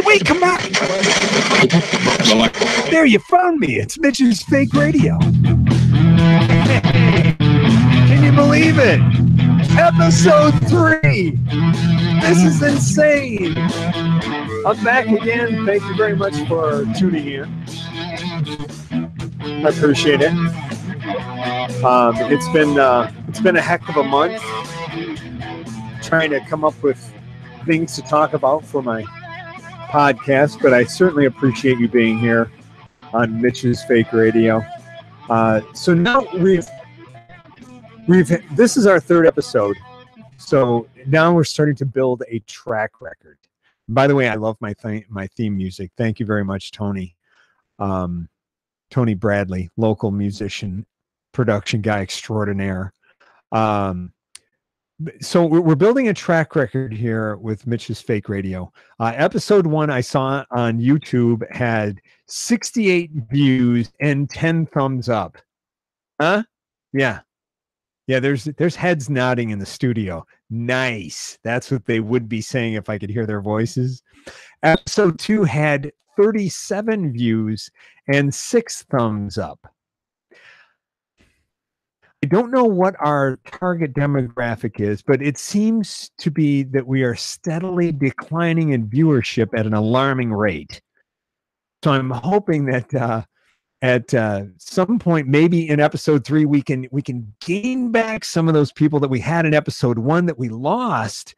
Wait, come back. There, you found me. It's Mitch's Fake Radio. Can you believe it? Episode 3. This is insane. I'm back again. Thank you very much for tuning in. I appreciate it. It's been a heck of a month trying to come up with things to talk about for my podcast, but I certainly appreciate you being here on Mitch's Fake Radio. So now this is our 3rd episode. So now we're starting to build a track record. By the way, I love my theme music. Thank you very much, Tony. Tony Bradley, local musician, production guy extraordinaire. So we're building a track record here with Mitch's Fake Radio. Episode 1 I saw on YouTube had 68 views and 10 thumbs up. Huh? Yeah. Yeah, there's heads nodding in the studio. Nice. That's what they would be saying if I could hear their voices. Episode 2 had 37 views and 6 thumbs up. I don't know what our target demographic is, but it seems to be that we are steadily declining in viewership at an alarming rate. So I'm hoping that at some point, maybe in episode 3, we can gain back some of those people that we had in episode 1 that we lost.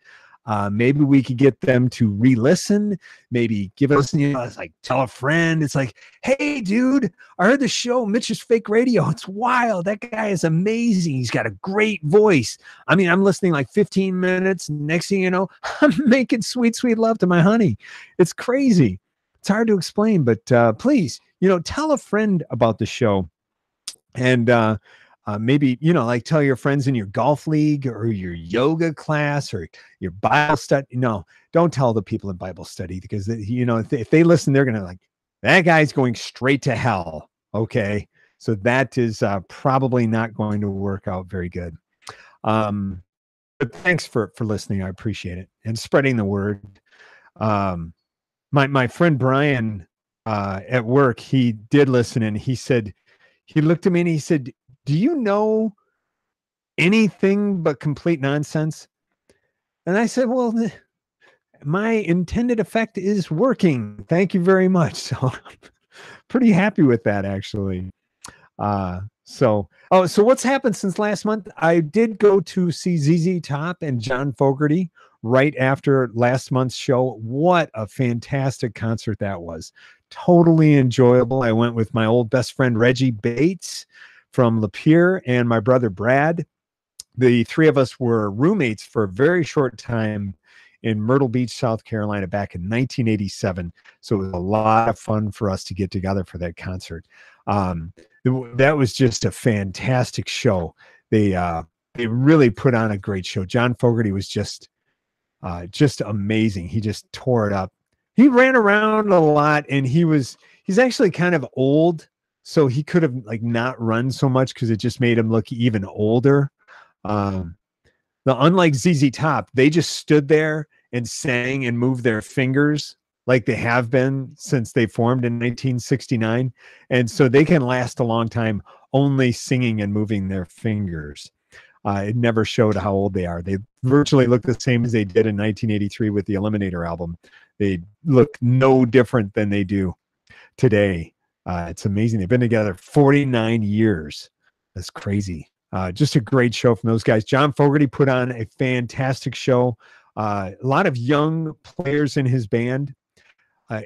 Maybe we could get them to re-listen, maybe give us, it's like tell a friend. It's like, hey, dude, I heard the show, Mitch's Fake Radio. It's wild. That guy is amazing. He's got a great voice. I mean, I'm listening like 15 minutes. Next thing you know, I'm making sweet, sweet love to my honey. It's crazy. It's hard to explain, but please, tell a friend about the show. And maybe, like tell your friends in your golf league or your yoga class or your Bible study. No, don't tell the people in Bible study because, if they listen, they're going to like, that guy's going straight to hell. Okay. So that is probably not going to work out very good. But thanks for listening. I appreciate it. And spreading the word. My friend Brian at work, he did listen and he said, he looked at me and he said, do you know anything but complete nonsense? And I said, well, my intended effect is working. Thank you very much. So I'm pretty happy with that, actually. So what's happened since last month? I did go to see ZZ Top and John Fogerty right after last month's show. What a fantastic concert that was. Totally enjoyable. I went with my old best friend, Reggie Bates, from Lapeer, and my brother Brad. The 3 of us were roommates for a very short time in Myrtle Beach, South Carolina, back in 1987. So it was a lot of fun for us to get together for that concert. That was just a fantastic show. They really put on a great show. John Fogerty was just amazing. He just tore it up. He ran around a lot, and he's actually kind of old. So he could have not run so much because it just made him look even older. Unlike ZZ Top, they just stood there and sang and moved their fingers like they have been since they formed in 1969. And so they can last a long time only singing and moving their fingers. It never showed how old they are. They virtually look the same as they did in 1983 with the Eliminator album. They look no different than they do today. It's amazing. They've been together 49 years. That's crazy. Just a great show from those guys. John Fogerty put on a fantastic show. A lot of young players in his band,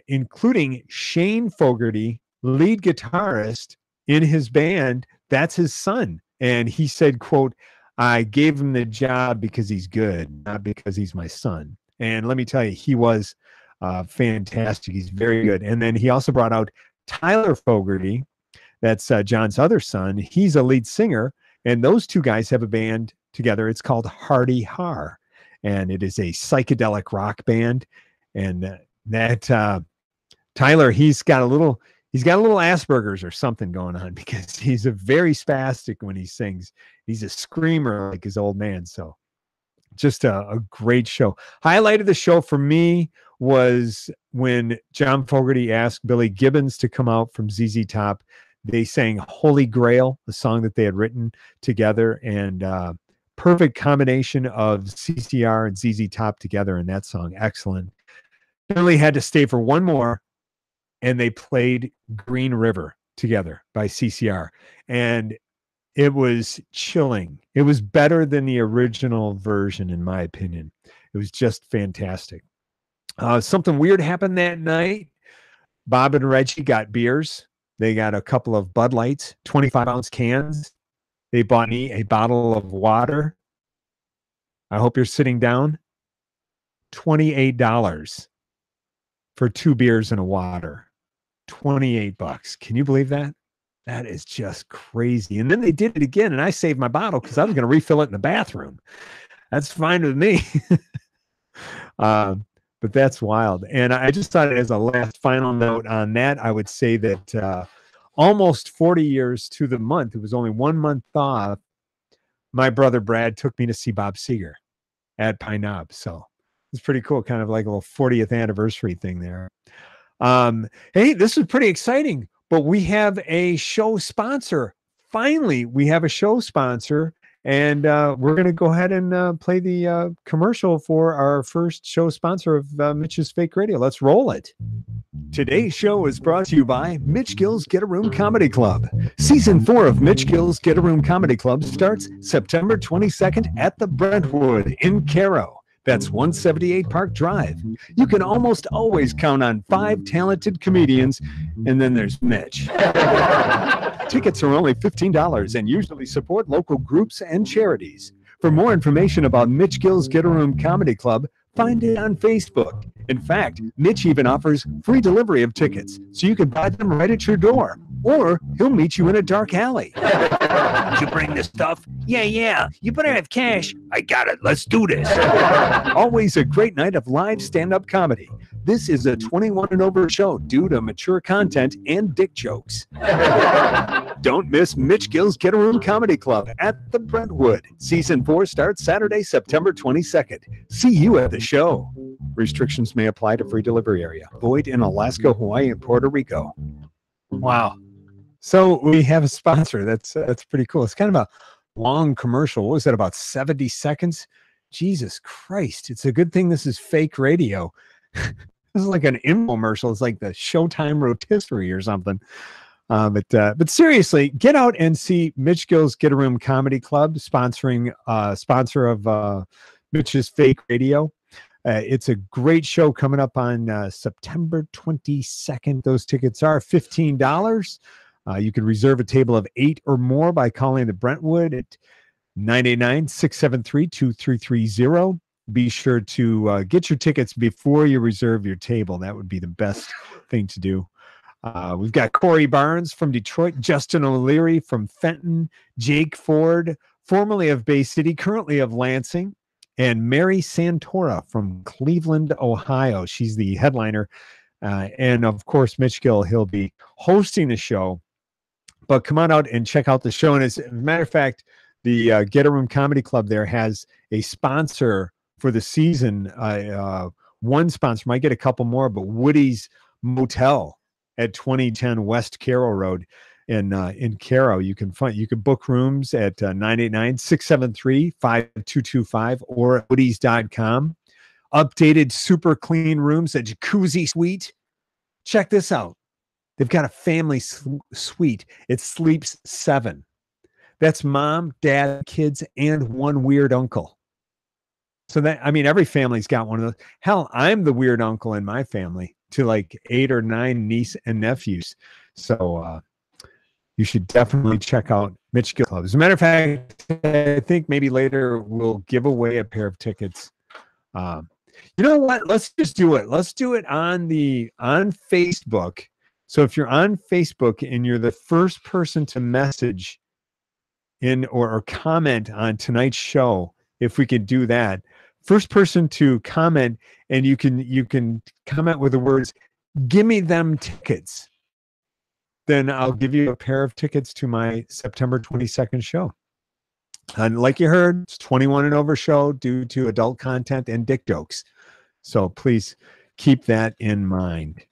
including Shane Fogerty, lead guitarist in his band. That's his son. And he said, quote, I gave him the job because he's good, not because he's my son. And let me tell you, he was fantastic. He's very good. And then he also brought out Tyler Fogerty, that's John's other son. He's a lead singer, and those 2 guys have a band together. It's called Hardy Har, and it is a psychedelic rock band. And Tyler, he's got a little Asperger's or something going on because he's a very spastic when he sings. He's a screamer like his old man. So Just a great show. Highlight of the show for me was when John Fogerty asked Billy Gibbons to come out from ZZ Top. They sang Holy Grail, the song that they had written together, and perfect combination of CCR and ZZ Top together in that song. Excellent. Billy had to stay for one more, and they played Green River together by CCR. And it was chilling. It was better than the original version, in my opinion. It was just fantastic. Something weird happened that night. Bob and Reggie got beers. They got a couple of Bud Lights, 25-ounce cans. They bought me a bottle of water. I hope you're sitting down. $28 for 2 beers and a water. $28. Can you believe that? That is just crazy. And then they did it again, and I saved my bottle because I was going to refill it in the bathroom. That's fine with me. But that's wild. And I just thought, as a last final note on that, I would say that almost 40 years to the month, it was only 1 month off, my brother Brad took me to see Bob Seger at Pine Knob. So it's pretty cool, kind of like a little 40th anniversary thing there. Hey, this is pretty exciting, but we have a show sponsor. Finally, we have a show sponsor, and we're going to go ahead and play the commercial for our first show sponsor of Mitch's Fake Radio. Let's roll it. Today's show is brought to you by Mitch Gill's Get a Room Comedy Club. Season 4 of Mitch Gill's Get a Room Comedy Club starts September 22nd at the Brentwood in Caro. That's 178 Park Drive. You can almost always count on 5 talented comedians, and then there's Mitch. Tickets are only $15 and usually support local groups and charities. For more information about Mitch Gill's Get a Room Comedy Club, find it on Facebook. In fact, Mitch even offers free delivery of tickets, so you can buy them right at your door. Or he'll meet you in a dark alley. Did you bring the stuff? Yeah. You better have cash. I got it. Let's do this. Always a great night of live stand-up comedy. This is a 21 and over show due to mature content and dick jokes. Don't miss Mitch Gill's Get a Room Comedy Club at the Brentwood. Season 4 starts Saturday, September 22nd. See you at the show. Restrictions may apply to free delivery area. Void in Alaska, Hawaii, and Puerto Rico. Wow. So we have a sponsor. That's pretty cool. It's kind of a long commercial. What was that, about 70 seconds? Jesus Christ. It's a good thing this is fake radio. This is like an infomercial. It's like the Showtime rotisserie or something. But seriously, get out and see Mitch Gill's Get a Room Comedy Club, sponsor of Mitch's Fake Radio. It's a great show coming up on September 22nd. Those tickets are $15. You can reserve a table of 8 or more by calling the Brentwood at 989-673-2330. Be sure to get your tickets before you reserve your table. That would be the best thing to do. We've got Corey Barnes from Detroit, Justin O'Leary from Fenton, Jake Ford, formerly of Bay City, currently of Lansing, and Mary Santora from Cleveland, Ohio. She's the headliner. And of course, Mitch Gill, he'll be hosting the show. But come on out and check out the show. And as a matter of fact, the Get a Room Comedy Club there has a sponsor for the season. One sponsor, might get a couple more, but Woody's Motel at 2010 West Caro Road in Caro. You can book rooms at 989-673-5225 or at woodies.com. Updated super clean rooms, a jacuzzi suite. Check this out. They've got a family suite. It sleeps 7. That's mom, dad, kids, and one weird uncle. So that, I mean, every family's got one of those. Hell, I'm the weird uncle in my family to like 8 or 9 niece and nephews. So you should definitely check out Mitch Gill Club. As a matter of fact, I think maybe later we'll give away a pair of tickets. You know what? Let's just do it. Let's do it on Facebook. So if you're on Facebook and you're the first person to message in or comment on tonight's show, if we could do that, first person to comment, and you can comment with the words, "Give me them tickets," then I'll give you a pair of tickets to my September 22nd show. And like you heard, it's 21 and over show due to adult content and dick jokes. So please keep that in mind.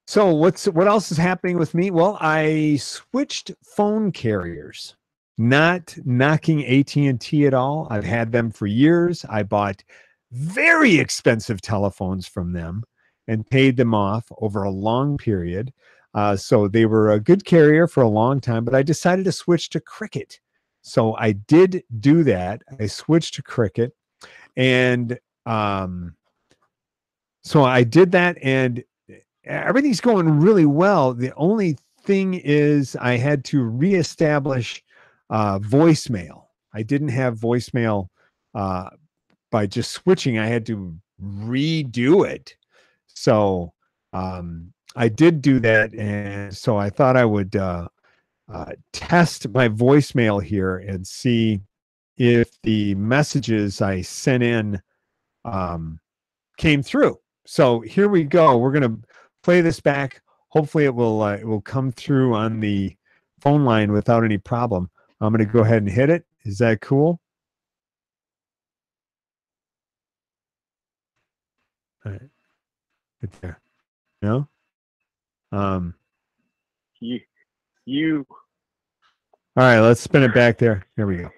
So what else is happening with me? Well, I switched phone carriers. Not knocking AT&T at all. I've had them for years. I bought very expensive telephones from them and paid them off over a long period. So they were a good carrier for a long time, but I decided to switch to Cricket. So I did do that. I switched to Cricket, and so I did that, and everything's going really well. The only thing is I had to reestablish voicemail. I didn't have voicemail by just switching. I had to redo it. So I did do that, and so I thought I would test my voicemail here and see if the messages I sent in came through. So here we go. We're going to play this back. Hopefully it will come through on the phone line without any problem. I'm going to go ahead and hit it. Is that cool? All right. Right there. No? You. All right, let's spin it back there. Here we go.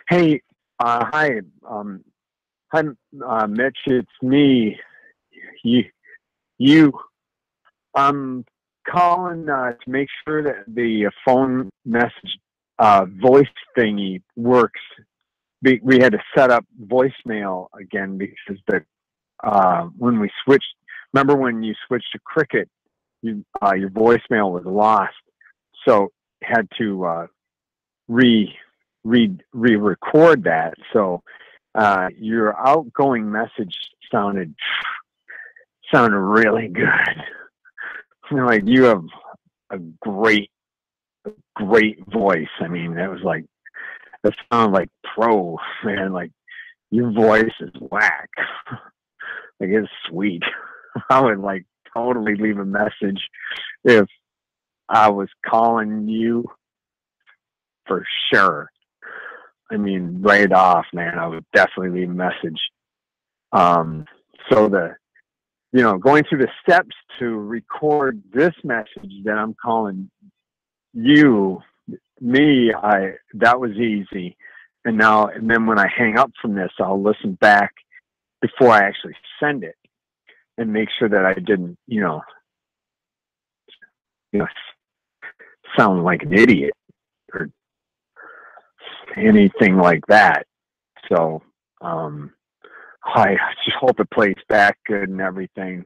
Hey, hi, hi, Mitch. It's me. You. I'm calling to make sure that the phone message voice thingy works. We had to set up voicemail again because when we switched. Remember when you switched to Cricket, your voicemail was lost, so had to re-record that. So your outgoing message sounded really good. Like you have a great voice. I mean, that sounded like pro, man. Like your voice is whack. Like it's sweet. I would like totally leave a message if I was calling you for sure. I mean, right off, man, I would definitely leave a message. So going through the steps to record this message that I'm calling me, that was easy. And then when I hang up from this, I'll listen back before I actually send it and make sure that I didn't, sound like an idiot or anything like that. So, I just hope it plays back good and everything.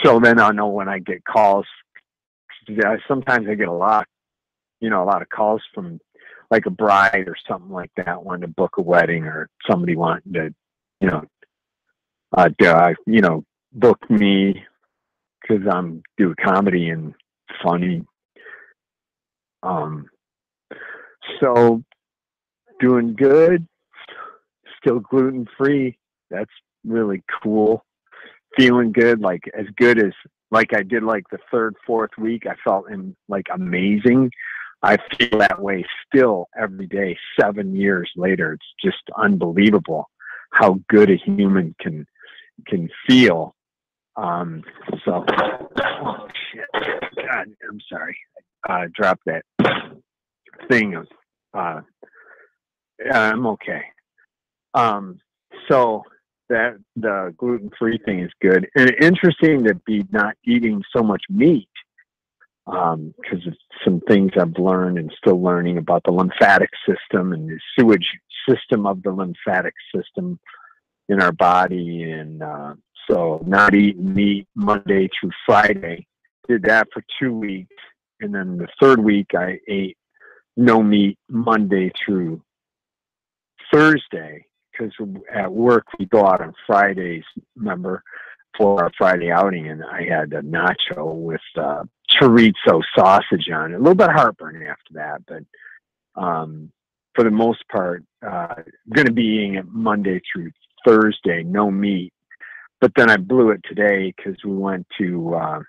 So then I'll know when I get calls. Sometimes I get a lot of calls from like a bride or something like that, wanting to book a wedding, or somebody wanting to, book me because I'm do comedy and funny. So doing good, still gluten free. That's really cool. Feeling good, like as good as like I did like the third, fourth week. I felt like amazing. I feel that way still every day, 7 years later. It's just unbelievable how good a human can feel. So, oh shit, God, I'm sorry. I dropped that thing of, I'm okay. So that the gluten-free thing is good, and interesting to be not eating so much meat, because of some things I've learned and still learning about the lymphatic system and the sewage system of the lymphatic system in our body. And so not eating meat Monday through Friday. Did that for 2 weeks. And then the third week I ate no meat Monday through Thursday, because at work we go out on Fridays, remember, for our Friday outing, and I had a nacho with chorizo sausage on it. A little bit of heartburn after that, but for the most part, going to be eating it Monday through Thursday, no meat. But then I blew it today because we went to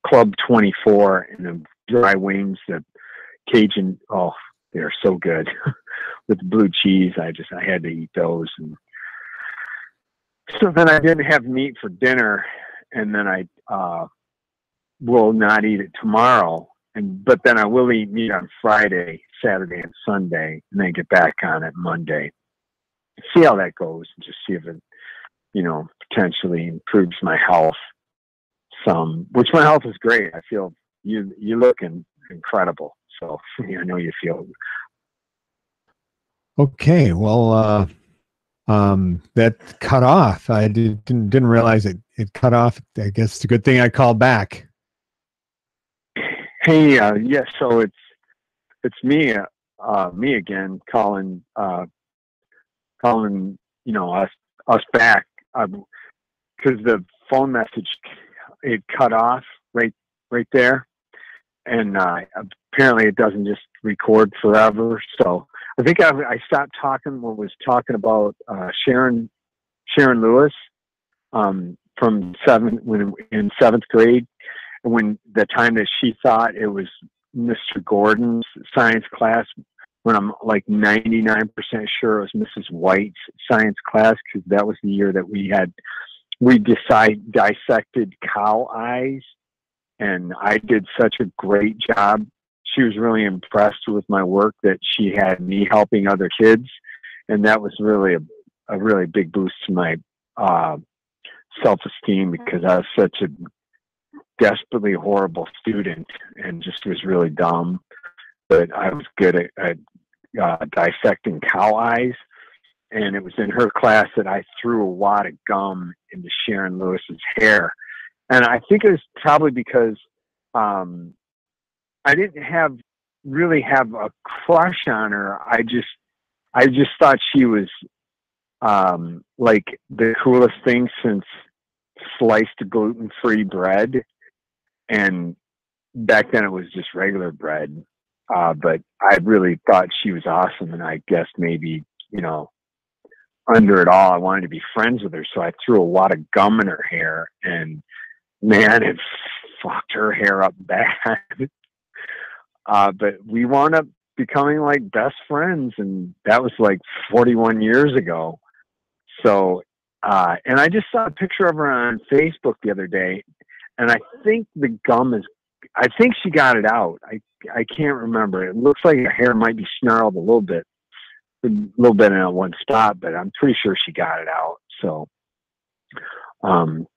Club 24 and the dry wings, the Cajun. Oh, they're so good with blue cheese. I had to eat those. And so then I didn't have meat for dinner, and then I will not eat it tomorrow. But then I will eat meat on Friday, Saturday, and Sunday, and then get back on it Monday. See how that goes, and just see if it, potentially improves my health some. Which my health is great. I feel you look incredible. So I know you feel. Okay, well, that cut off. I didn't realize it cut off. I guess it's a good thing I called back. Hey, yes. So it's me again calling us back because the phone message, it cut off right there, and apparently it doesn't just record forever. So I think I stopped talking when was talking about Sharon Lewis from in seventh grade, when the time that she thought it was Mr. Gordon's science class, when I'm like 99% sure it was Mrs. White's science class, because that was the year that we dissected cow eyes, and I did such a great job. She was really impressed with my work that she had me helping other kids, and that was really a really big boost to my self-esteem, because I was such a desperately horrible student and just was really dumb. But I was good at dissecting cow eyes, and it was in her class that I threw a wad of gum into Sharon Lewis's hair. And I think it was probably because I didn't really have a crush on her. I just thought she was like the coolest thing since sliced gluten-free bread. And back then it was just regular bread. But I really thought she was awesome. And I guess maybe, under it all, I wanted to be friends with her. So I threw a wad of gum in her hair, and man, it fucked her hair up bad. But we wound up becoming like best friends, and that was like 41 years ago. So, and I just saw a picture of her on Facebook the other day, and I think the gum I think she got it out. I can't remember. It looks like her hair might be snarled a little bit in one spot, but I'm pretty sure she got it out. So,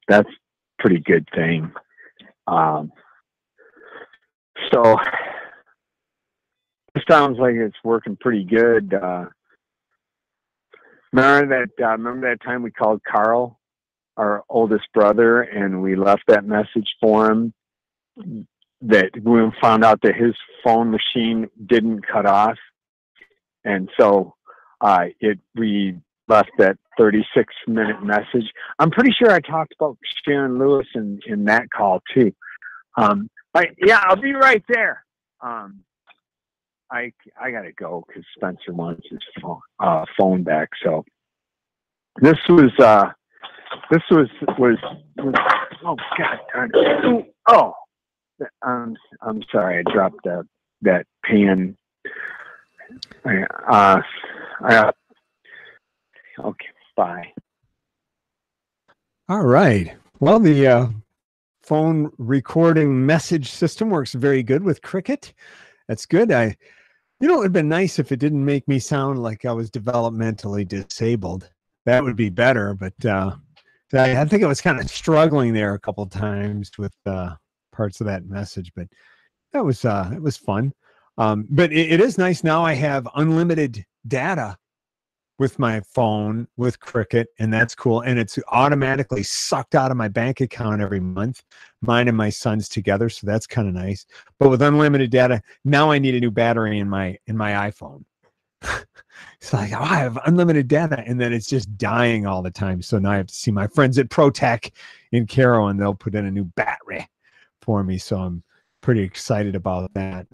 that's a pretty good thing. So it sounds like it's working pretty good. Remember that time we called Carl, our oldest brother, and we left that message for him, that we found out that his phone machine didn't cut off. And so we left that 36-minute message. I'm pretty sure I talked about Sharon Lewis in that call too. I'll be right there. I gotta go because Spencer wants his phone back. So this was oh God darn it. Oh, I'm sorry, I dropped that pan. Okay, bye. All right. Well, the phone recording message system works very good with Cricket. That's good. It would have been nice if it didn't make me sound like I was developmentally disabled. That would be better. But I think I was kind of struggling there a couple of times with parts of that message. But that was it was fun. But it is nice now. I have unlimited data with my phone with Cricket, and that's cool. And it's automatically sucked out of my bank account every month, mine and my son's together. So that's kind of nice. But with unlimited data, now I need a new battery in my iPhone. It's like, I have unlimited data, and then it's just dying all the time. So now I have to see my friends at ProTech in Caro, and they'll put in a new battery for me. So I'm pretty excited about that.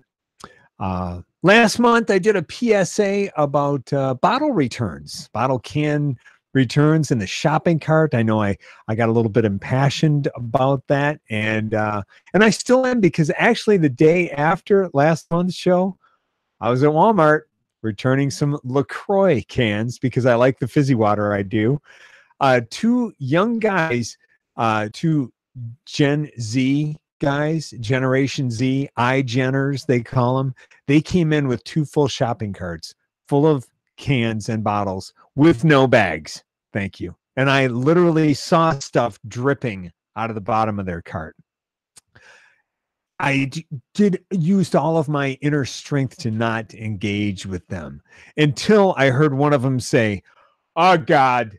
Last month, I did a PSA about bottle returns, bottle can returns in the shopping cart. I know I got a little bit impassioned about that, and I still am, because actually the day after last month's show, I was at Walmart returning some LaCroix cans because I like the fizzy water. I do. Two young guys, two Gen Z guys, Generation Z, iGeners, they call them. They came in with two full shopping carts full of cans and bottles with no bags. Thank you. And I literally saw stuff dripping out of the bottom of their cart. I did used all of my inner strength to not engage with them until I heard one of them say, "Oh God."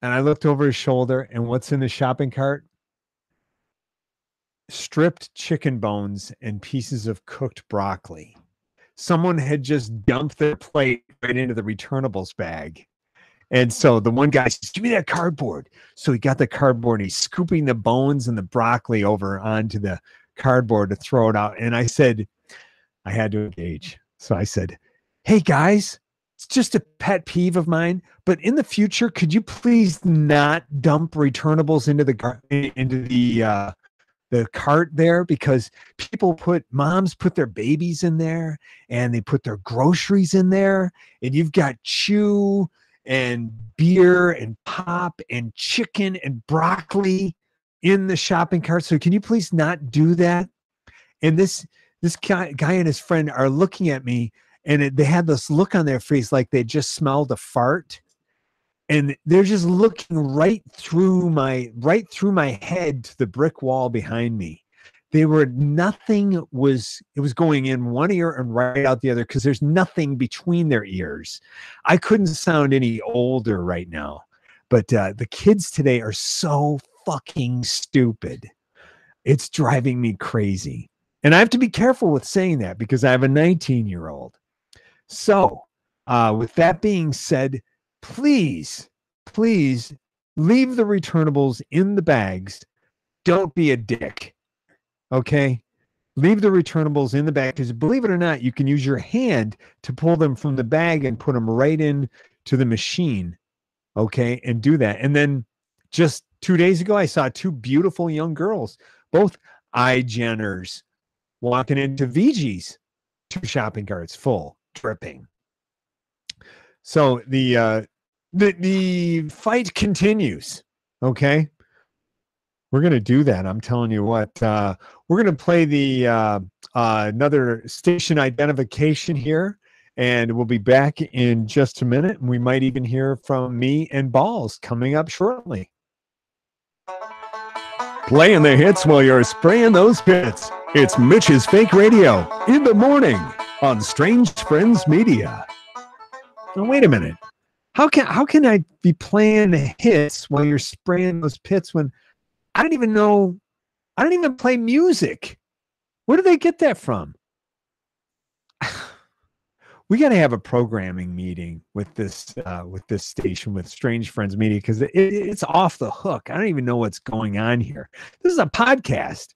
And I looked over his shoulder, and what's in the shopping cart? Stripped chicken bones and pieces of cooked broccoli. Someone had just dumped their plate right into the returnables bag. And so the one guy says, "Give me that cardboard." So he got the cardboard and he's scooping the bones and the broccoli over onto the cardboard to throw it out. And I said, I had to engage. So I said, "Hey guys, it's just a pet peeve of mine, but in the future, could you please not dump returnables into the cart there, because moms put their babies in there and they put their groceries in there, and you've got chew and beer and pop and chicken and broccoli in the shopping cart. So can you please not do that?" And this guy and his friend are looking at me, and they had this look on their face like they just smelled a fart. And they're just looking right through my head to the brick wall behind me. It was going in one ear and right out the other because there's nothing between their ears. I couldn't sound any older right now, but the kids today are so fucking stupid. It's driving me crazy. And I have to be careful with saying that because I have a 19-year-old. So with that being said, please leave the returnables in the bags. Don't be a dick. Okay. Leave the returnables in the bag, because believe it or not, you can use your hand to pull them from the bag and put them right in to the machine. Okay. And do that. And then just 2 days ago, I saw two beautiful young girls, both iGeners, walking into VG's, two shopping carts full, dripping. So the fight continues. Okay. We're going to do that. I'm telling you what, we're going to play the another station identification here, and we'll be back in just a minute. And we might even hear from me and Balls coming up shortly. Playing the hits while you're spraying those pits. It's Mitch's Fake Radio in the morning on Strange Friends Media. Now, wait a minute. How can I be playing the hits while you're spraying those pits when I don't even know? I don't even play music. Where do they get that from? We got to have a programming meeting with this station, with Strange Friends Media, because it's off the hook. I don't even know what's going on here. This is a podcast.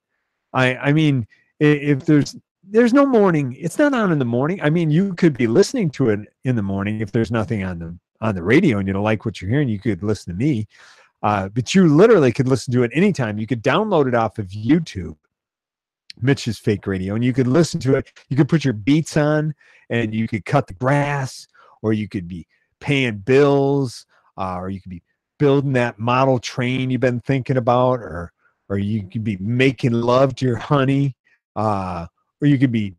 I mean, if there's no morning, it's not on in the morning. I mean, you could be listening to it in the morning if there's nothing on the radio and you don't like what you're hearing. You could listen to me, but you literally could listen to it anytime. You could download it off of YouTube, Mitch's Fake Radio, and you could listen to it. You could put your beats on, and you could cut the grass, or you could be paying bills, or you could be building that model train you've been thinking about, or you could be making love to your honey, or you could be,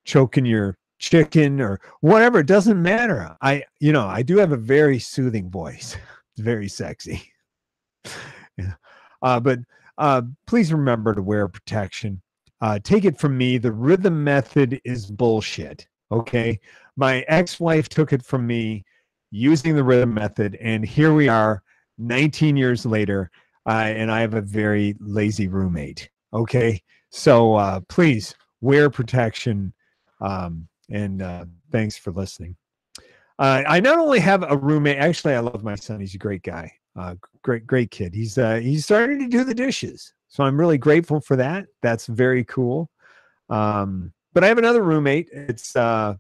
choking your chicken or whatever. It doesn't matter. I do have a very soothing voice. It's very sexy. Yeah. But please remember to wear protection. Take it from me, the rhythm method is bullshit. Okay. My ex-wife took it from me using the rhythm method, and here we are 19 years later, and I have a very lazy roommate. Okay. So please wear protection. And thanks for listening. I not only have a roommate, actually, I love my son. He's a great guy. Great kid. He's starting to do the dishes. So I'm really grateful for that. That's very cool. But I have another roommate. It's, my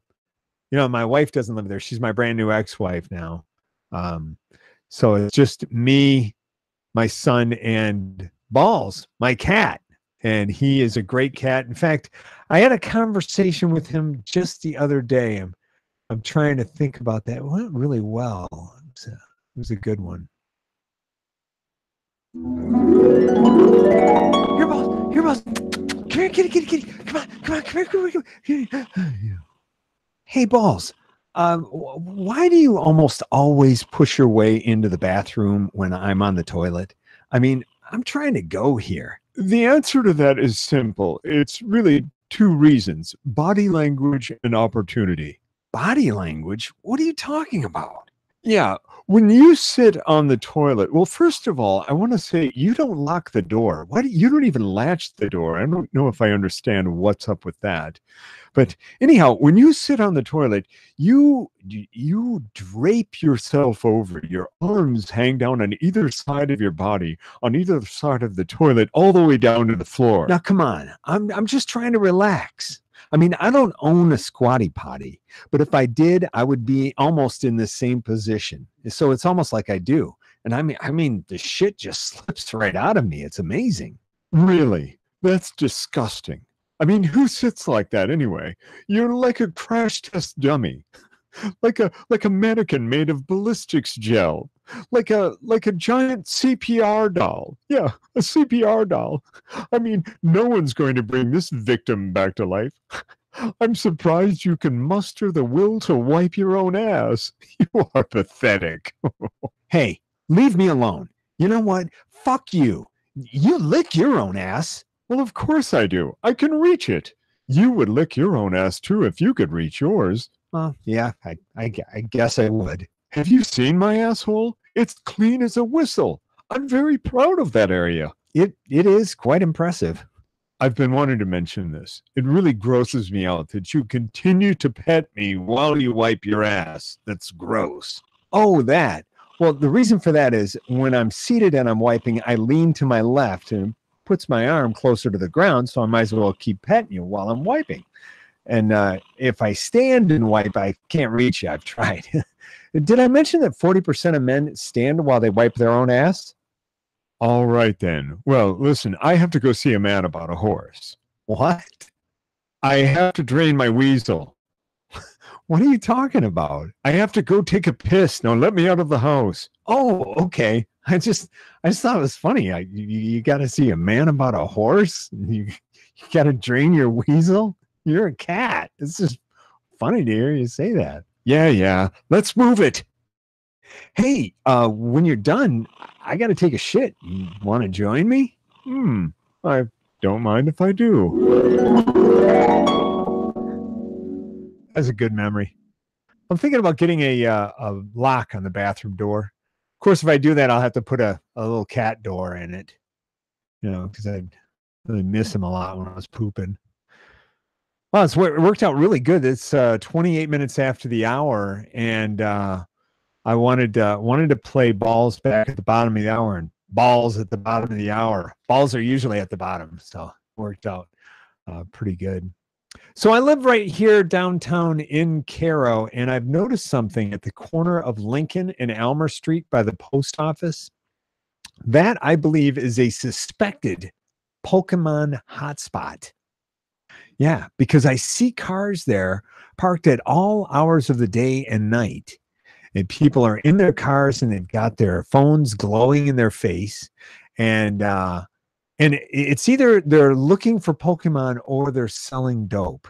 wife doesn't live there. She's my brand new ex-wife now. So it's just me, my son, and Balls, my cat. and he is a great cat. In fact, I had a conversation with him just the other day. I'm trying to think about that. It went really well. It was a good one. Here, boss. Here, boss. Come here, kitty. Come on. Come here. Hey, Balls. Why do you almost always push your way into the bathroom when I'm on the toilet? I mean, I'm trying to go here. The answer to that is simple. It's really two reasons: body language and opportunity. Body language? What are you talking about? Yeah, when you sit on the toilet, well, first of all, I want to say you don't lock the door. Why do you don't even latch the door? I don't know if I understand what's up with that. But anyhow, when you sit on the toilet, you drape yourself over. Your arms hang down on either side of your body, on either side of the toilet, all the way down to the floor. Now, come on, I'm just trying to relax. I mean, I don't own a squatty potty, but if I did, I would be almost in the same position. So it's almost like I do. And I mean, the shit just slips right out of me. It's amazing. Really? That's disgusting. I mean, who sits like that anyway? You're like a crash test dummy, like a mannequin made of ballistics gel, like a giant CPR doll. Yeah, a CPR doll. I mean, no one's going to bring this victim back to life. I'm surprised you can muster the will to wipe your own ass. You are pathetic. Hey, leave me alone. You know what? Fuck you. You lick your own ass. Well, of course I do. I can reach it. You would lick your own ass too if you could reach yours. Yeah, I guess I would. Have you seen my asshole? It's clean as a whistle. I'm very proud of that area. It is quite impressive. I've been wanting to mention this. It really grosses me out that you continue to pet me while you wipe your ass. That's gross. Oh, that. Well, the reason for that is when I'm seated and I'm wiping, I lean to my left and puts my arm closer to the ground, so I might as well keep petting you while I'm wiping. And if I stand and wipe, I can't reach you. I've tried. Did I mention that 40% of men stand while they wipe their own ass? All right, then. Well, listen, I have to go see a man about a horse. What? I have to drain my weasel. What are you talking about? I have to go take a piss. Now let me out of the house. Oh, okay. I just thought it was funny. You got to see a man about a horse. You got to drain your weasel. You're a cat. It's just funny to hear you say that. Yeah. Let's move it. Hey, when you're done, I got to take a shit. You want to join me? I don't mind if I do. That's a good memory. I'm thinking about getting a lock on the bathroom door. Of course, if I do that, I'll have to put a little cat door in it, because I really miss him a lot when I was pooping. Well, it worked out really good. It's 28 minutes after the hour, and I wanted to play balls back at the bottom of the hour and balls at the bottom of the hour. Balls are usually at the bottom, so it worked out pretty good. So I live right here downtown in Cairo, and I've noticed something at the corner of Lincoln and Almer Street by the post office. That, I believe, is a suspected Pokemon hotspot. Yeah, because I see cars there parked at all hours of the day and night. And people are in their cars and they've got their phones glowing in their face. And it's either they're looking for Pokemon or they're selling dope.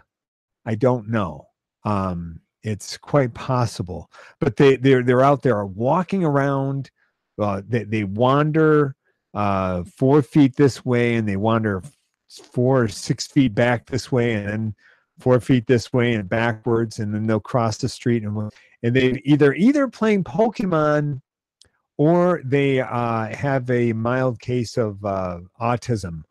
I don't know. It's quite possible, but they're out there walking around. They wander 4 feet this way, and they wander 4 or 6 feet back this way, and then 4 feet this way and backwards, and then they'll cross the street and they either playing Pokemon or they have a mild case of autism,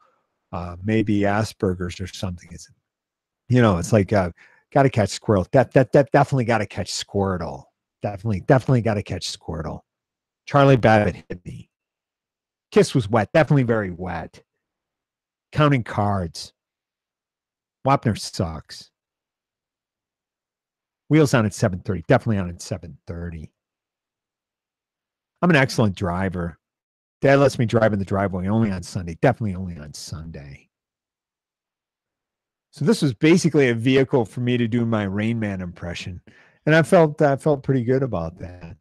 maybe Asperger's or something. It's like got to catch Squirrel. That definitely got to catch Squirtle. Definitely got to catch Squirtle. Charlie Babbitt hit me. Kiss was wet. Definitely very wet. Counting cards. Wapner sucks. Wheels on at 7:30. Definitely on at 7:30. I'm an excellent driver. Dad lets me drive in the driveway only on Sunday. Definitely only on Sunday. So this was basically a vehicle for me to do my Rain Man impression. And I felt pretty good about that.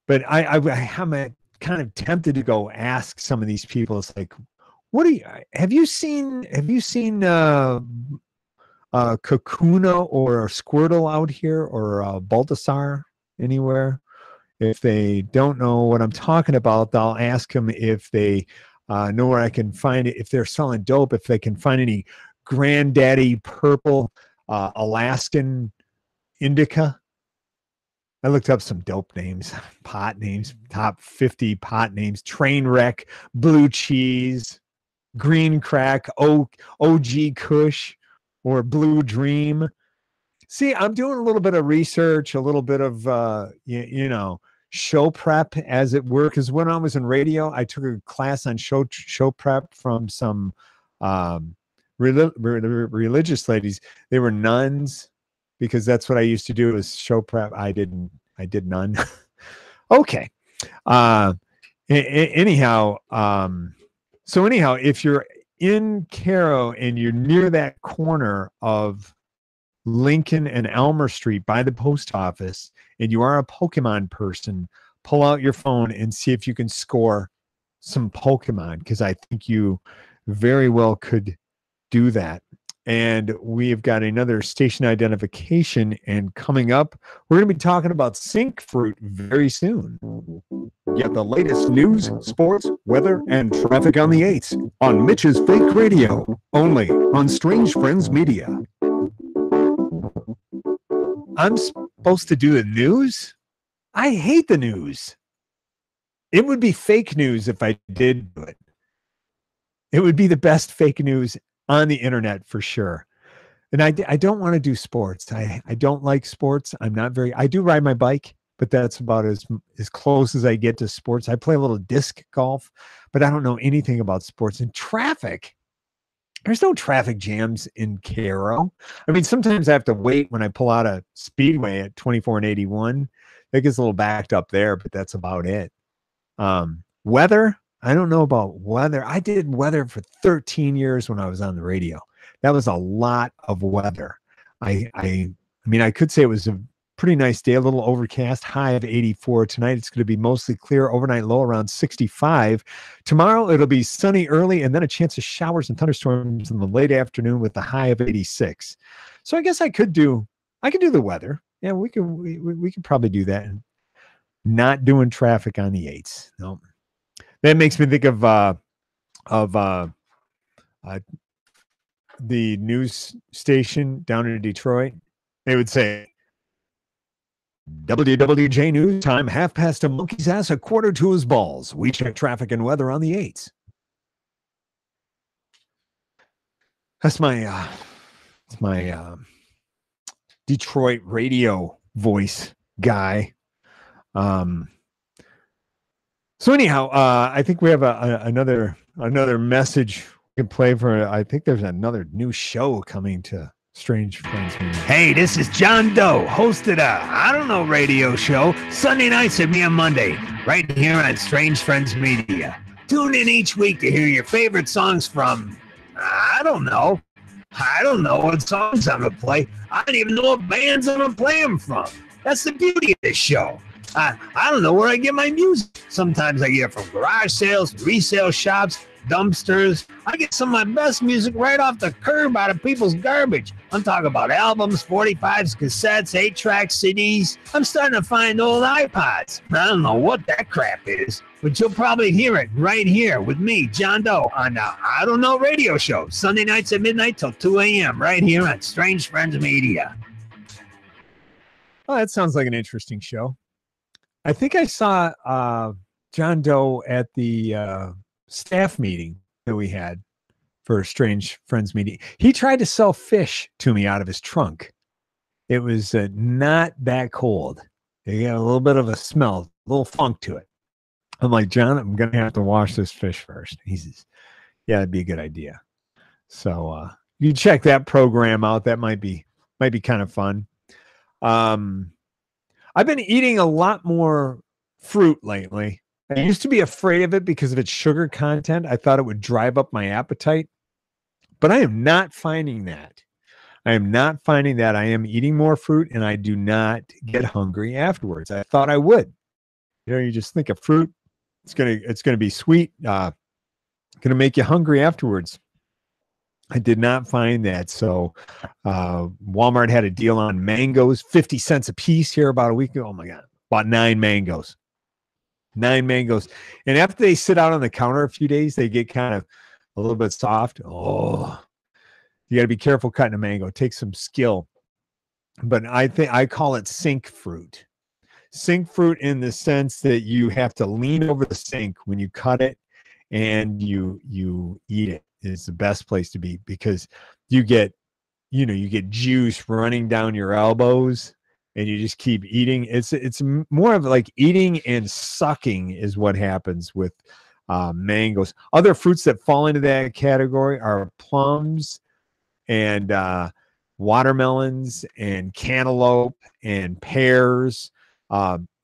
But I'm kind of tempted to go ask some of these people. It's like, what do you have you seen Kakuna or Squirtle out here, or Baltasar anywhere? If they don't know what I'm talking about, I'll ask them if they know where I can find it. If they're selling dope, if they can find any Granddaddy Purple Alaskan Indica. I looked up some dope names, pot names, top 50 pot names: Trainwreck, Blue Cheese, Green Crack, OG Kush, or Blue Dream. See, I'm doing a little bit of research, a little bit of, show prep, as it were. Because when I was in radio, I took a class on show prep from some religious ladies. They were nuns, because that's what I used to do, is show prep. I did none. Okay. Anyhow, if you're in Caro and you're near that corner of Lincoln and Elmer Street by the post office, and you are a Pokemon person, pull out your phone and see if you can score some Pokemon, because I think you very well could do that. And we've got another station identification, and coming up, we're going to be talking about sync fruit very soon. Get the latest news, sports, weather, and traffic on the 8s on Mitch's Fake Radio, only on Strange Friends Media. I'm supposed to do the news? I hate the news. It would be fake news if I did do it. It would be the best fake news on the internet for sure. And I don't want to do sports. I don't like sports. I do ride my bike, but that's about as close as I get to sports. I play a little disc golf, but I don't know anything about sports. And traffic, there's no traffic jams in Caro. I mean, sometimes I have to wait when I pull out a speedway at 24 and 81. It gets a little backed up there, but that's about it. Weather, I don't know about weather. I did weather for 13 years when I was on the radio. That was a lot of weather. I mean, I could say it was a pretty nice day, a little overcast, high of 84. Tonight, it's going to be mostly clear, overnight low around 65. Tomorrow, it'll be sunny early, and then a chance of showers and thunderstorms in the late afternoon with a high of 86. So I guess I could do the weather. Yeah, we could probably do that. Not doing traffic on the 8s. No. That makes me think of the news station down in Detroit. They would say, WWJ News time, 1/2 a monkey's ass, 1/4 to his balls. We check traffic and weather on the 8s. That's my Detroit radio voice guy. So anyhow, I think we have another message we can play for. I think there's another new show coming to Strange Friends Media. Hey, this is John Doe, hosted a radio show Sunday nights at me on Monday, right here on Strange Friends Media. Tune in each week to hear your favorite songs from, I don't know what songs I'm going to play. I don't even know what bands I'm going to play them from. That's the beauty of this show. I don't know where I get my music. Sometimes I get it from garage sales, resale shops, dumpsters. I get some of my best music right off the curb out of people's garbage. I'm talking about albums, 45s, cassettes, 8-track CDs. I'm starting to find old iPods. I don't know what that crap is, but you'll probably hear it right here with me, John Doe, on the I Don't Know radio show, Sunday nights at midnight till 2 a.m. right here on Strange Friends Media. Oh, that sounds like an interesting show. I think I saw John Doe at the staff meeting that we had for Strange Friends Meeting. He tried to sell fish to me out of his trunk. It was not that cold. It got a little bit of a smell, a little funk to it. I'm like, John, I'm going to have to wash this fish first. He says, yeah, that'd be a good idea. So you check that program out. That might be kind of fun. I've been eating a lot more fruit lately. I used to be afraid of it because of its sugar content. I thought it would drive up my appetite. But I am not finding that. I am not finding that. I am eating more fruit and I do not get hungry afterwards. I thought I would. You know, you just think of fruit, it's gonna be sweet, gonna make you hungry afterwards. I did not find that. So Walmart had a deal on mangoes, 50 cents a piece here about a week ago. Oh my God. Bought 9 mangoes. 9 mangoes. And after they sit out on the counter a few days, they get kind of a little bit soft. Oh, you got to be careful cutting a mango. It takes some skill. But I think I call it sink fruit. Sink fruit in the sense that you have to lean over the sink when you cut it and you eat it. Is the best place to be because you get juice running down your elbows and you just keep eating. It's more of like eating and sucking is what happens with mangoes. Other fruits that fall into that category are plums and watermelons and cantaloupe and pears.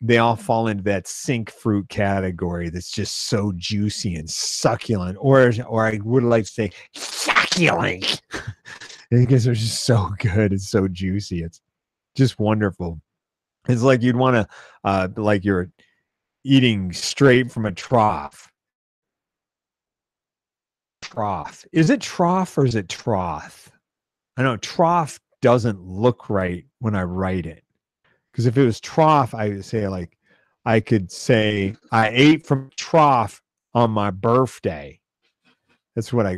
They all fall into that sink fruit category that's just so juicy and succulent, or I would like to say succulent because they're just so good. It's so juicy. It's just wonderful. It's like you'd want to, like you're eating straight from a trough. Trough. Is it trough or is it trough? I know trough doesn't look right when I write it. Because if it was trough, I would say I could say I ate from trough on my birthday. That's what I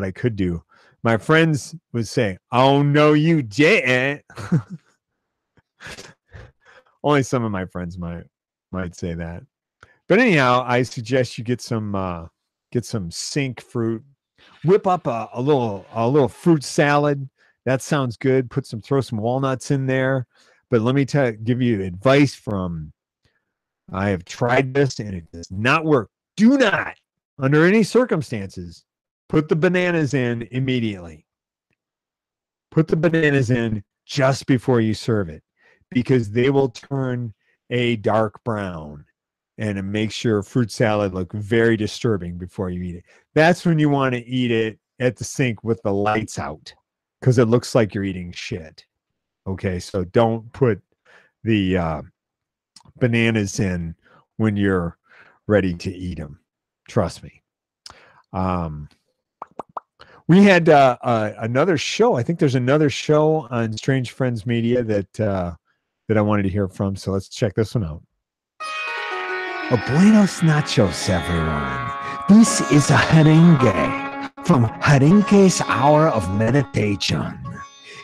could do. My friends would say, "Oh no, you didn't." Only some of my friends might say that. But anyhow, I suggest you get some sink fruit. Whip up a little fruit salad. That sounds good. Throw some walnuts in there. But let me give you advice I have tried this and it does not work. Do not, under any circumstances, put the bananas in immediately. Put the bananas in just before you serve it because they will turn a dark brown and it makes your fruit salad look very disturbing before you eat it. That's when you want to eat it at the sink with the lights out because it looks like you're eating shit. Okay, so don't put the bananas in when you're ready to eat them. Trust me. We had another show. I think there's another show on Strange Friends Media that I wanted to hear from. So let's check this one out. Buenos nachos, everyone. This is a merengue from Merengue's Hour of Meditation.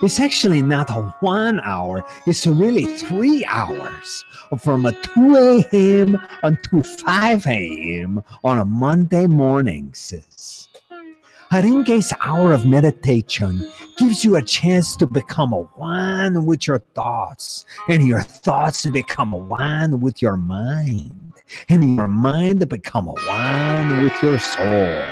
It's actually not a 1 hour, it's really 3 hours from a 2 a.m. until 5 a.m. on a Monday morning, sis. Merengue's Hour of Meditation gives you a chance to become one with your thoughts, and your thoughts to become one with your mind, and your mind to become one with your soul.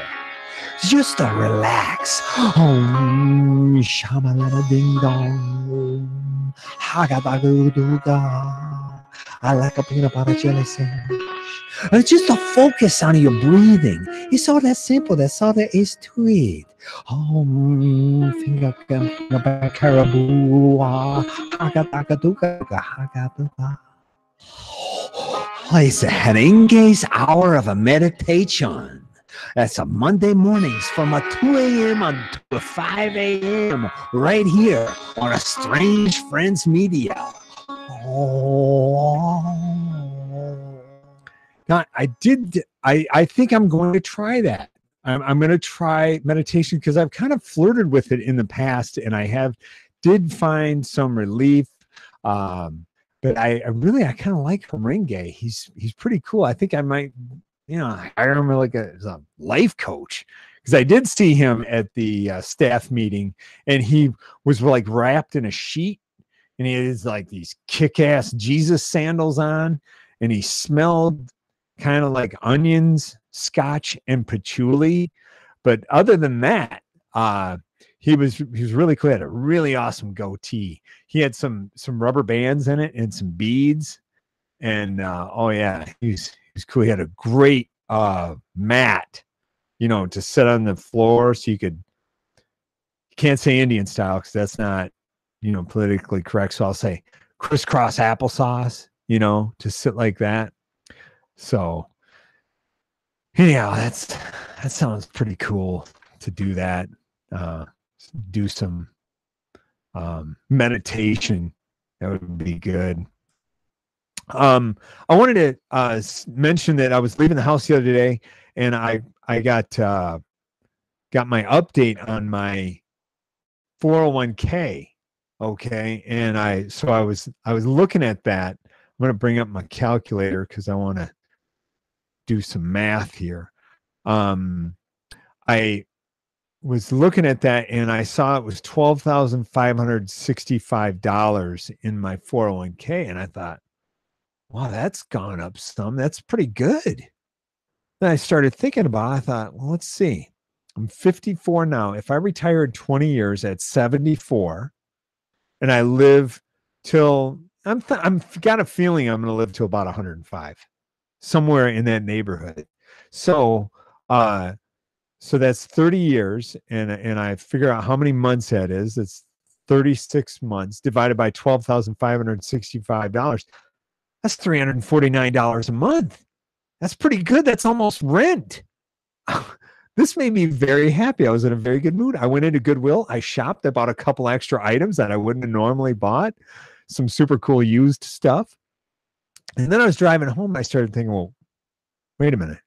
Just to relax. Om shamalala ding dong. Hagadaguduga. I like a peanut butter jelly sandwich. And just to focus on your breathing. It's all that simple. That's all there is to it. Om finger caribou. Hagadaguduga. Hagaduga. It's a Merengue's Hour of a Meditation. That's a Monday mornings from a 2 a.m. until 5 a.m. right here on a Strange Friends Media. Oh. Now, I think I'm going to try that. I'm going to try meditation because I've kind of flirted with it in the past and I did find some relief. But I kind of like Merengue. He's pretty cool. I think I might, hire him like as a life coach because I did see him at the staff meeting and he was like wrapped in a sheet and he had like these kick-ass Jesus sandals on and he smelled kind of like onions, scotch, and patchouli. But other than that, he was really cool. He had a really awesome goatee. He had some rubber bands in it and some beads. And he's cool. He had a great mat, to sit on the floor so you could can't say Indian style because that's not, politically correct. So I'll say crisscross applesauce, to sit like that. So anyhow, that sounds pretty cool to do that. Do some meditation. That would be good. I wanted to mention that I was leaving the house the other day, and I got my update on my 401k. Okay, and I was looking at that. I'm going to bring up my calculator because I want to do some math here. I was looking at that and I saw it was $12,565 in my 401k, and I thought, wow, that's gone up some. That's pretty good. Then I started thinking about it. I thought, well, let's see. I'm 54 now. If I retired 20 years at 74 and I live till I'm got a feeling I'm going to live till about 105, somewhere in that neighborhood. So that's 30 years, and I figure out how many months that is. It's 36 months divided by $12,565. That's $349 a month. That's pretty good. That's almost rent. This made me very happy. I was in a very good mood. I went into Goodwill. I shopped. I bought a couple extra items that I wouldn't have normally bought, some super cool used stuff. And then I was driving home. I started thinking, well, wait a minute.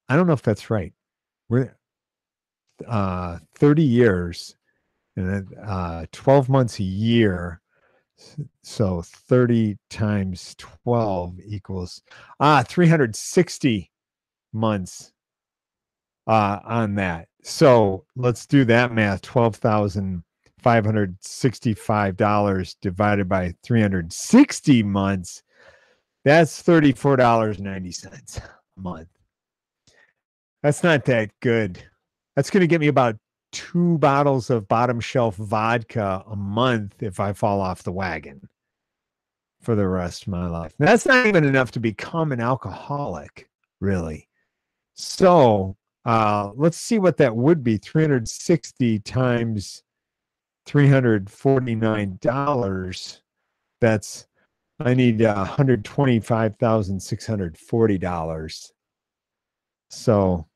I don't know if that's right. We're 30 years and 12 months a year. So 30 times 12 equals 360 months on that. So let's do that math. $12,565 divided by 360 months. That's $34.90 a month. That's not that good. That's going to get me about 2 bottles of bottom shelf vodka a month if I fall off the wagon for the rest of my life. That's not even enough to become an alcoholic, really. So let's see what that would be. 360 times $349. I need $125,640. So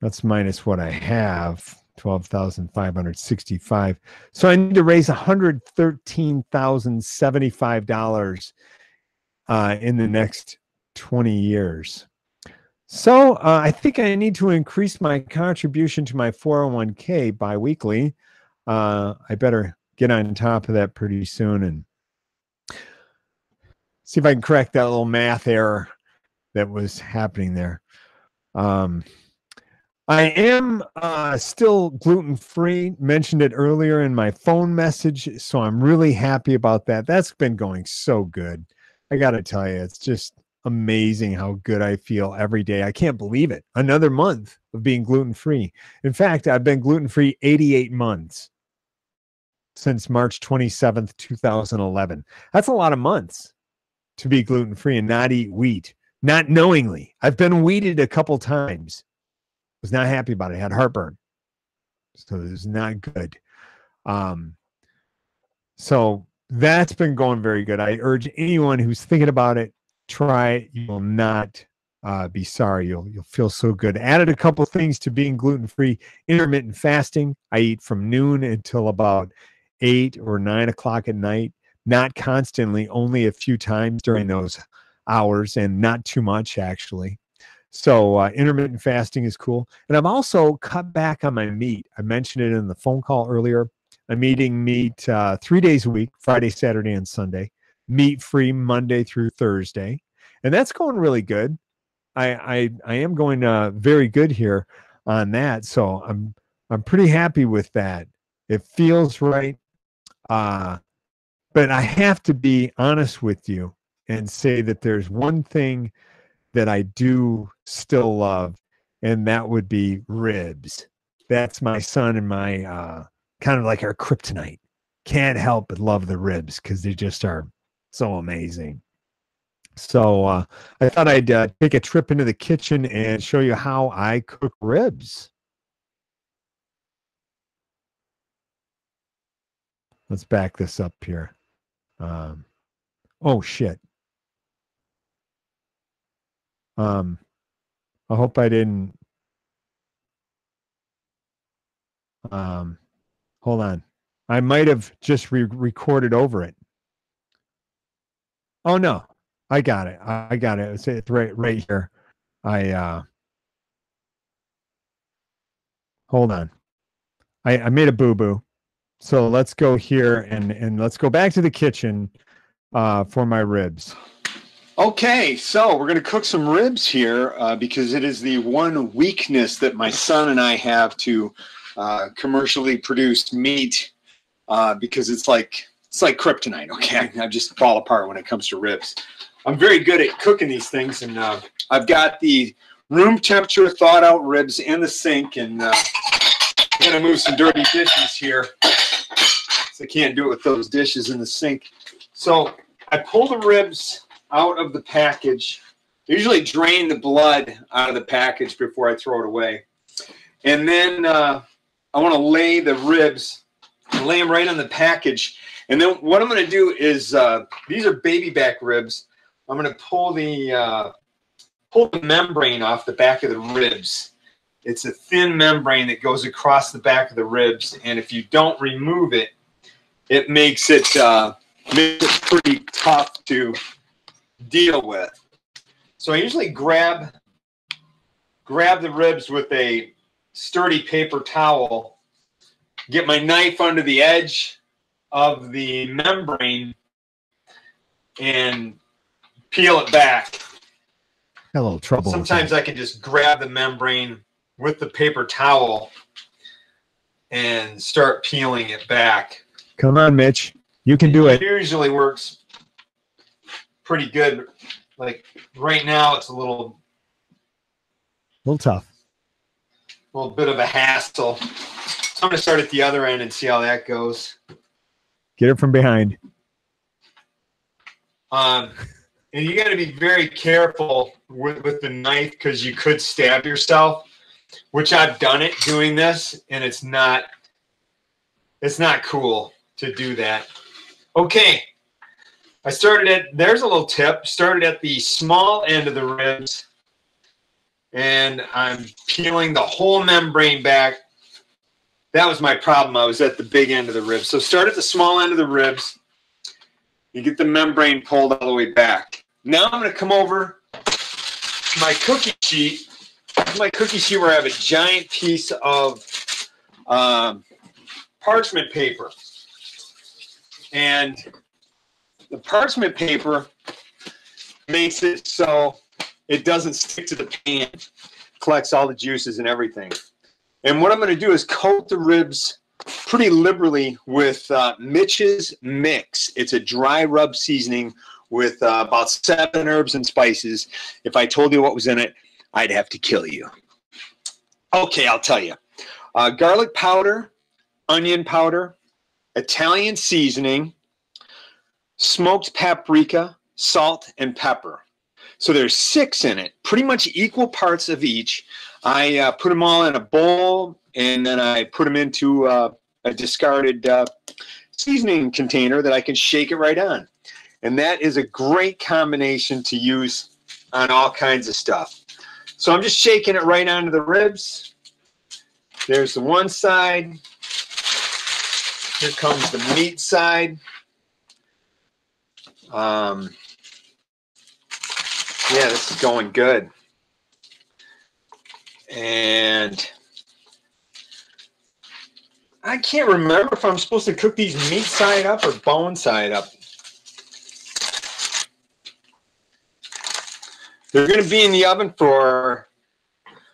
that's minus what I have, 12,565. So I need to raise $113,075 in the next 20 years. So I think I need to increase my contribution to my 401k biweekly. I better get on top of that pretty soon and see if I can correct that little math error that was happening there. I am still gluten-free, mentioned it earlier in my phone message, so I'm really happy about that. That's been going so good. I got to tell you, it's just amazing how good I feel every day. I can't believe it. Another month of being gluten-free. In fact, I've been gluten-free 88 months since March 27th, 2011. That's a lot of months to be gluten-free and not eat wheat, not knowingly. I've been weeded a couple times. Was not happy about it. I had heartburn. So it was not good. So that's been going very good. I urge anyone who's thinking about it, try it. You will not be sorry. You'll feel so good. Added a couple things to being gluten-free. Intermittent fasting. I eat from noon until about 8 or 9 o'clock at night. Not constantly, only a few times during those hours, and not too much, actually. So intermittent fasting is cool. And I've also cut back on my meat. I mentioned it in the phone call earlier. I'm eating meat 3 days a week, Friday, Saturday, and Sunday. Meat-free Monday through Thursday. And that's going really good. I am going very good here on that. So I'm pretty happy with that. It feels right. But I have to be honest with you and say that there's one thing that I do still love, and that would be ribs. That's my son and my kind of like our kryptonite. Can't help but love the ribs because they just are so amazing. So I thought I'd take a trip into the kitchen and show you how I cook ribs. Let's back this up here. Oh shit. I hope I didn't. Hold on. I might have just recorded over it. Oh no, I got it. I got it. It's right here. Hold on. I made a boo-boo. So let's go here and let's go back to the kitchen for my ribs. Okay, so we're going to cook some ribs here because it is the one weakness that my son and I have to commercially produced meat because it's like kryptonite. Okay, I just fall apart when it comes to ribs. I'm very good at cooking these things, and I've got the room temperature thawed out ribs in the sink, and I'm going to move some dirty dishes here. So I can't do it with those dishes in the sink. So I pull the ribs out of the package. I usually drain the blood out of the package before I throw it away. And then I want to lay the ribs, lay them right on the package. And then what I'm going to do is, these are baby back ribs. I'm going to pull the membrane off the back of the ribs. It's a thin membrane that goes across the back of the ribs. And if you don't remove it, it makes it pretty tough to deal with. So I usually grab the ribs with a sturdy paper towel, get my knife under the edge of the membrane, and peel it back. Got a little trouble. Sometimes I can just grab the membrane with the paper towel and start peeling it back. Come on, Mitch. You can do it. It usually works pretty good. Like right now, it's a little tough. A little bit of a hassle. So I'm going to start at the other end and see how that goes. Get it from behind. And you got to be very careful with the knife because you could stab yourself, which I've done it doing this, and it's not cool to do that. Okay. There's a little tip, started at the small end of the ribs, and I'm peeling the whole membrane back. That was my problem. I was at the big end of the ribs. So start at the small end of the ribs. You get the membrane pulled all the way back. Now I'm going to come over to my cookie sheet. My cookie sheet where I have a giant piece of parchment paper. And the parchment paper makes it so it doesn't stick to the pan, collects all the juices and everything. And what I'm going to do is coat the ribs pretty liberally with Mitch's Mix. It's a dry rub seasoning with about 7 herbs and spices. If I told you what was in it, I'd have to kill you. Okay, I'll tell you. Garlic powder, onion powder, Italian seasoning, smoked paprika, salt, and pepper. So there's 6 in it, pretty much equal parts of each. I put them all in a bowl, and then I put them into a discarded seasoning container that I can shake it right on. And that is a great combination to use on all kinds of stuff. So I'm just shaking it right onto the ribs. There's the one side. Here comes the meat side. Yeah, this is going good. And I can't remember if I'm supposed to cook these meat side up or bone side up. They're going to be in the oven for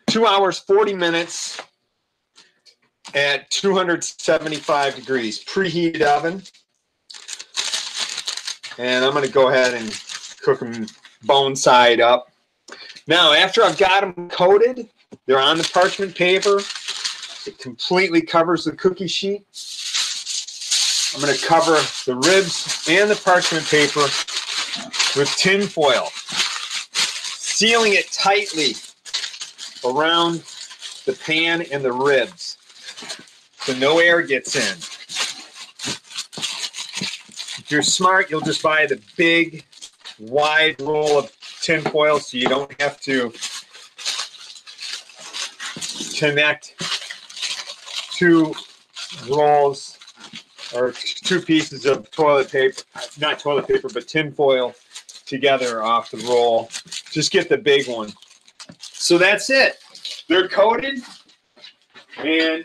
2 hours, 40 minutes at 275 degrees, preheated oven. And I'm going to go ahead and cook them bone side up. Now, after I've got them coated, they're on the parchment paper. It completely covers the cookie sheet. I'm going to cover the ribs and the parchment paper with tin foil, sealing it tightly around the pan and the ribs so no air gets in. if you're smart, you'll just buy the big, wide roll of tin foil so you don't have to connect two rolls or two pieces of toilet paper, not toilet paper, but tin foil together off the roll. Just get the big one. So that's it. They're coated and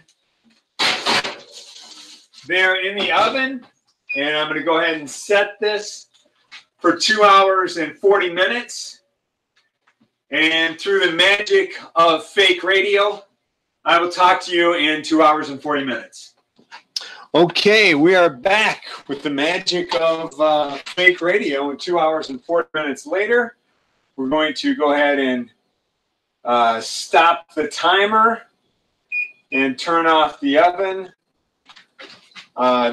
they're in the oven. And I'm going to go ahead and set this for 2 hours and 40 minutes. And through the magic of fake radio, I will talk to you in 2 hours and 40 minutes. Okay, we are back with the magic of fake radio. And 2 hours and 40 minutes later, we're going to go ahead and stop the timer and turn off the oven.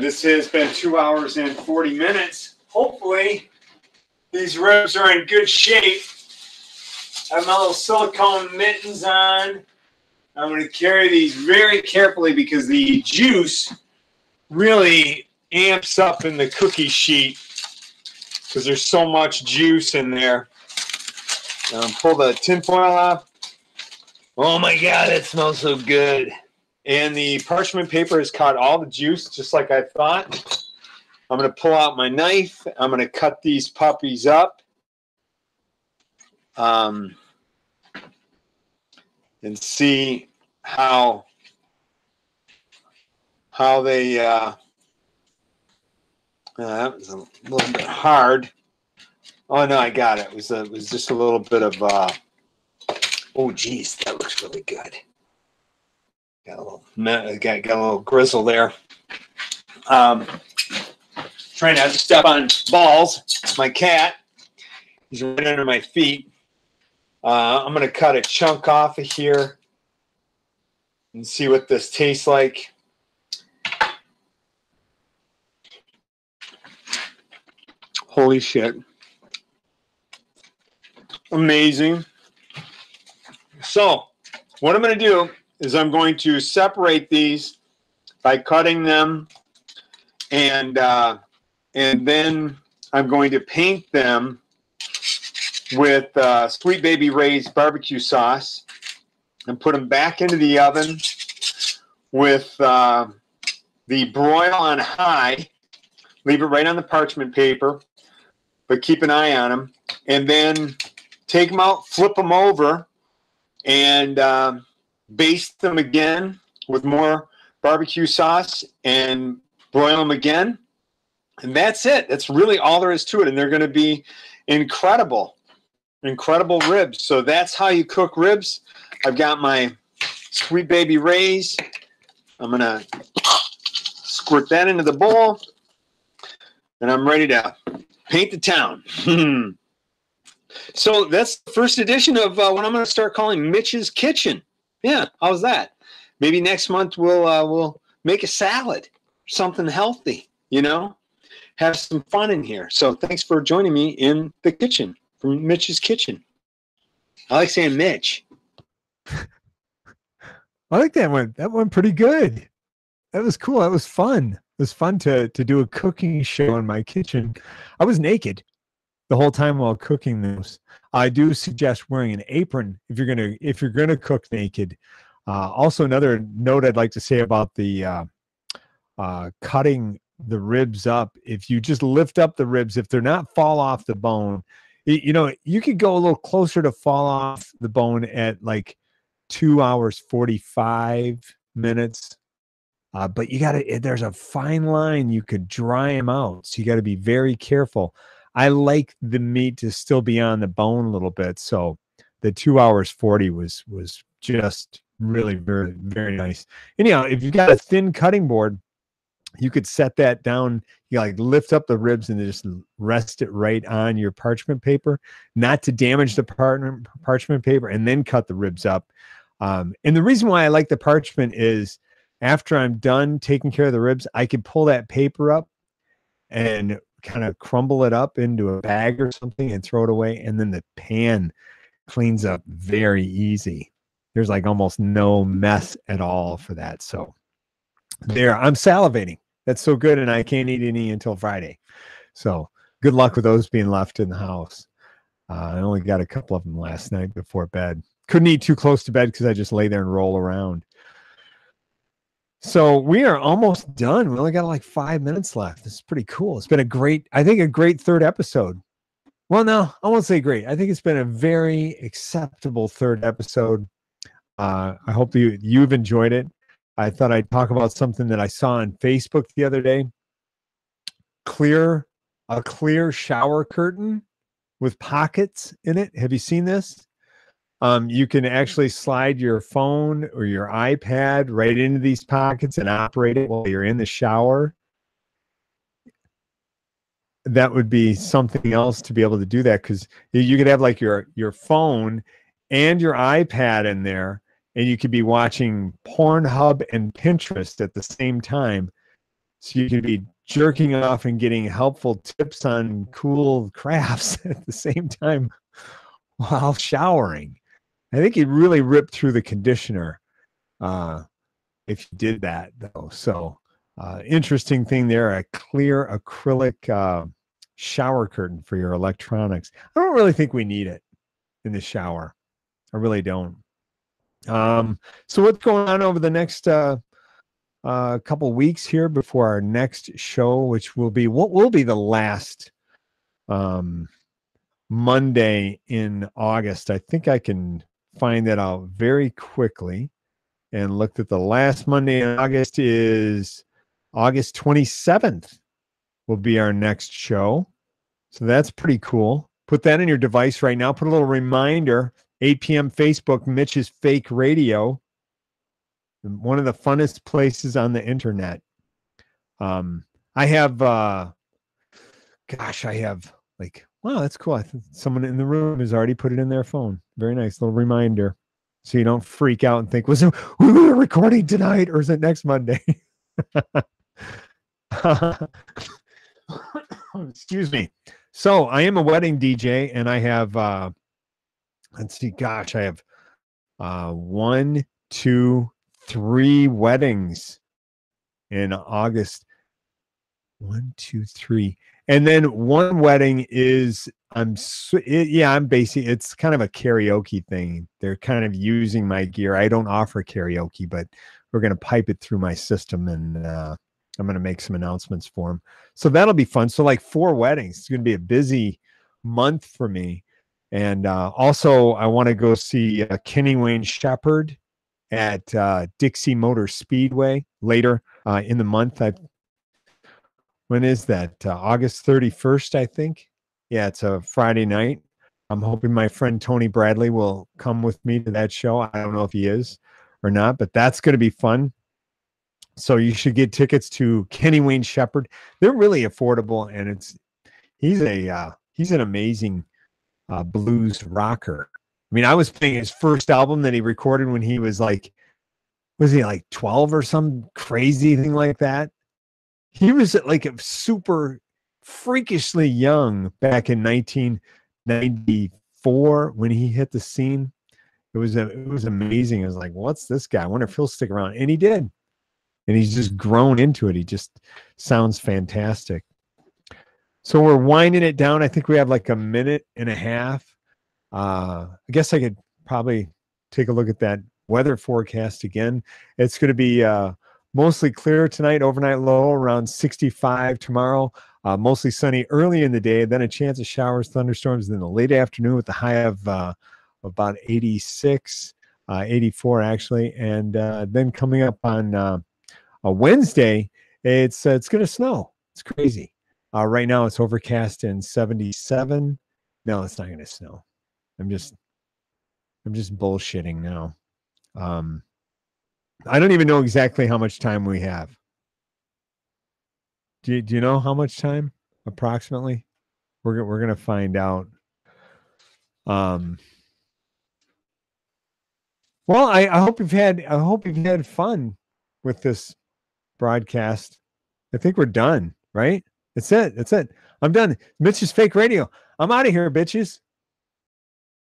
This has been 2 hours and 40 minutes. Hopefully, these ribs are in good shape. I have my little silicone mittens on. I'm going to carry these very carefully because the juice really amps up in the cookie sheet because there's so much juice in there. Pull the tin foil off. Oh my God, it smells so good. And the parchment paper has caught all the juice just like I thought. I'm going to pull out my knife. I'm going to cut these puppies up. And see how they that was a little bit hard. Oh no, I got it. It was just a little bit of oh geez, that looks really good. Got a little grizzle there. Trying not to step on balls. My cat. He's right under my feet. I'm going to cut a chunk off of here and see what this tastes like. Holy shit. Amazing. So, what I'm going to do is I'm going to separate these by cutting them, and then I'm going to paint them with Sweet Baby Ray's barbecue sauce and put them back into the oven with the broil on high. Leave it right on the parchment paper, but keep an eye on them. And then take them out, flip them over, and baste them again with more barbecue sauce and broil them again. And that's it. That's really all there is to it. And they're going to be incredible ribs. So that's how you cook ribs. I've got my Sweet Baby Ray's. I'm going to squirt that into the bowl. And I'm ready to paint the town. So that's the first edition of what I'm going to start calling Mitch's Kitchen. Yeah, how's that? Maybe next month we'll make a salad, something healthy, you know, have some fun in here. So thanks for joining me in the kitchen from Mitch's Kitchen. I like saying Mitch. I like that one. That went pretty good. That was cool. That was fun. It was fun to do a cooking show in my kitchen. I was naked the whole time while cooking this. I do suggest wearing an apron if you're gonna cook naked. Also, another note I'd like to say about the cutting the ribs up. If you just lift up the ribs, if they're not fall off the bone, you know, you could go a little closer to fall off the bone at like 2 hours 45 minutes. But you gotta, there's a fine line. You could dry them out, so you got to be very careful. I like the meat to still be on the bone a little bit, so the 2 hours 40 was just really very, very nice. Anyhow, if you've got a thin cutting board, you could set that down. You like lift up the ribs and just rest it right on your parchment paper, not to damage the parchment paper, and then cut the ribs up. And the reason why I like the parchment is after I'm done taking care of the ribs, I can pull that paper up and kind of crumble it up into a bag or something and throw it away. And then the pan cleans up very easy. There's like almost no mess at all for that. So there, I'm salivating. That's so good. And I can't eat any until Friday. So good luck with those being left in the house. I only got a couple of them last night before bed. Couldn't eat too close to bed because I just lay there and roll around. So we are almost done. We only got like 5 minutes left. This is pretty cool. It's been a great third episode. Well, no, I won't say great. I think it's been a very acceptable third episode. I hope you've enjoyed it. I thought I'd talk about something that I saw on Facebook the other day. A clear shower curtain with pockets in it. Have you seen this? You can actually slide your phone or your iPad right into these pockets and operate it while you're in the shower. That would be something else to be able to do that, because you could have like your phone and your iPad in there, and you could be watching Pornhub and Pinterest at the same time. So you could be jerking off and getting helpful tips on cool crafts at the same time while showering. I think you'd really rip through the conditioner if you did that, though. So interesting thing there, a clear acrylic shower curtain for your electronics. I don't really think we need it in the shower. I really don't. So what's going on over the next couple weeks here before our next show, which will be the last Monday in August? I think I can find that out very quickly and looked at the last Monday in August is August 27th will be our next show. So that's pretty cool. Put that in your device right now. Put a little reminder, 8 p.m. Facebook, Mitch's Fake Radio. One of the funnest places on the internet. I have like, wow, that's cool. I think someone in the room has already put it in their phone. Very nice little reminder. So you don't freak out and think, we were recording tonight or is it next Monday? Excuse me. So I am a wedding DJ, and I have, let's see, gosh, I have 1, 2, 3 weddings in August. 1, 2, 3. And then one wedding is, I'm basically, it's kind of a karaoke thing. They're kind of using my gear. I don't offer karaoke, but we're going to pipe it through my system, and I'm going to make some announcements for them. So that'll be fun. So like 4 weddings. It's going to be a busy month for me. And also I want to go see Kenny Wayne Shepherd at Dixie Motor Speedway later in the month. When is that? August 31st, I think. Yeah, it's a Friday night. I'm hoping my friend Tony Bradley will come with me to that show. I don't know if he is or not, but that's going to be fun. So you should get tickets to Kenny Wayne Shepherd. They're really affordable, and he's an amazing blues rocker. I mean, I was playing his first album that he recorded when he was like 12 or some crazy thing like that? He was like a super freakishly young back in 1994 when he hit the scene. It was amazing. I was like, what's this guy? I wonder if he'll stick around. And he did. And he's just grown into it. He just sounds fantastic. So we're winding it down. I think we have like a minute and a half. I guess I could probably take a look at that weather forecast again. It's going to be mostly clear tonight, overnight low around 65 tomorrow. Mostly sunny early in the day, then a chance of showers, thunderstorms in the late afternoon with a high of about 86, 84 actually. And then coming up on a Wednesday, it's going to snow. It's crazy. Right now it's overcast and 77. No, it's not going to snow. I'm just bullshitting now. I don't even know exactly how much time we have. Do you know how much time approximately? We're gonna find out. Well, I hope you've had fun with this broadcast. I think we're done, right? That's it. I'm done. Mitch's Fake Radio. I'm out of here, bitches.